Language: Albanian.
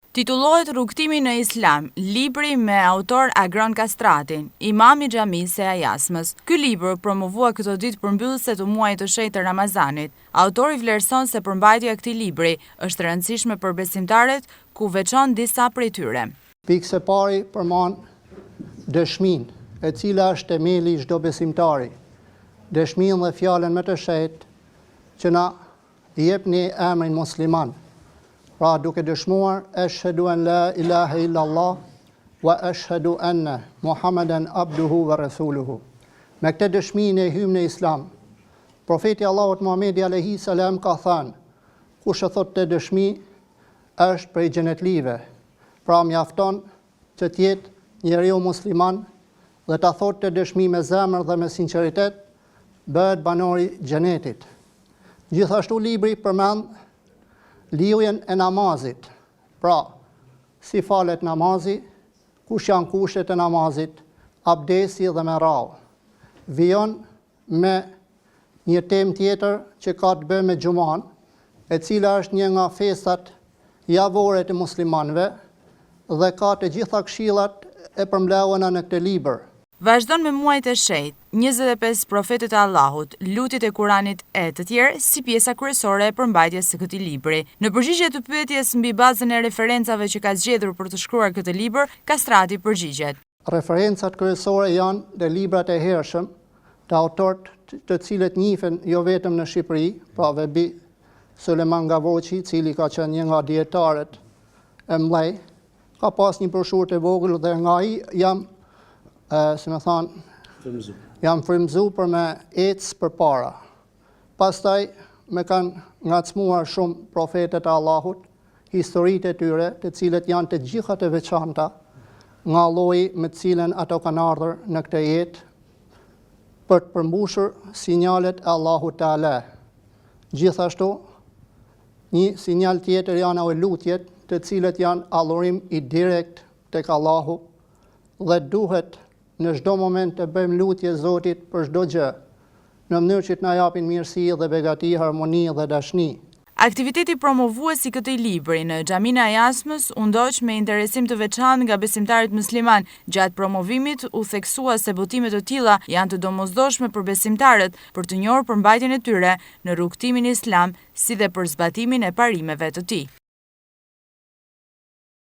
Titullohet Rrugtimi në Islam, libri me autor Agron Kastratin, imam i xhamisë së Ajasmës. Ky libër promovua këto ditë përmbyllëse të muajit të shenjtë të Ramazanit. Autori vlerëson se përmbajtja e këtij libri është e rëndësishme për besimtarët, ku veçon disa prej tyre. Pikë së pari përmban dëshminë, e cila është themeli i çdo besimtari. Dëshminë dhe fjalën më të shenjtë që na jepni emrin musliman. Pra duke dëshmuar, ashhadu an la ilaha illallah, wa ashhadu anna Muhammeden abduhu wa rasuluhu. Me këtë dëshmi ne hymë në Islam. Profeti Allahut Muhamedi alayhi salam ka thënë, kush e thot të dëshmi, është prej xhenetlive. Pra mjafton që të jetë njeriu musliman dhe ta thot të dëshmi me zemër dhe me sinqeritet, bëhet banori xhenetit. Gjithashtu libri përmend lijen e namazit, pra si falet namazi, kush janë kushtet e namazit, abdesi dhe me radhë. Vijon me një temë tjetër që ka të bëjë me xhuman, e cila është një nga festat javore të muslimanëve dhe ka të gjitha këshillat e përmbledhura në këtë libër. Vazhdon me muajt e shenjtë, 25 profetët e Allahut, lutjet e Kuranit e të tjerë si pjesa kryesore e përmbajtjes së këtij libri. Në përgjigje të pyetjes mbi bazën e referencave që ka zgjedhur për të shkruar këtë libër, Kastrati përgjigjet. Referencat kryesore janë dhe librat e hershëm të autorët të cilët njihen jo vetëm në Shqipëri, pra Vebi Suleman Gavoçi, i cili ka qenë një nga dietarët e mëdhej, ka pas një broshurë të vogël dhe nga ai jam frymëzuar për me ecë përpara. Pastaj me kanë ngacmuar shumë profetët e Allahut, historitë e tyre, të cilët janë të gjitha të veçanta, nga lloji me të cilën ato kanë ardhur në këtë jetë për të përmbushur sinjalet e Allahut Teala. Gjithashtu, një sinjal tjetër janë lutjet, të cilët janë adhurim i direkt tek Allahu dhe duhet në çdo moment të bëjmë lutje Zotit për çdo gjë, në mënyrë që të na japin mirësi dhe begati, harmoni dhe dashni. Aktiviteti promovues i këtij libri në xhaminë e Ajasmës u ndoq me interesim të veçantë nga besimtarët musliman. Gjatë promovimit u theksua se botimet të tilla janë të domosdoshme për besimtarët për të njohur përmbajtjen e tyre në rrugtimin islam, si dhe për zbatimin e parimeve të tij.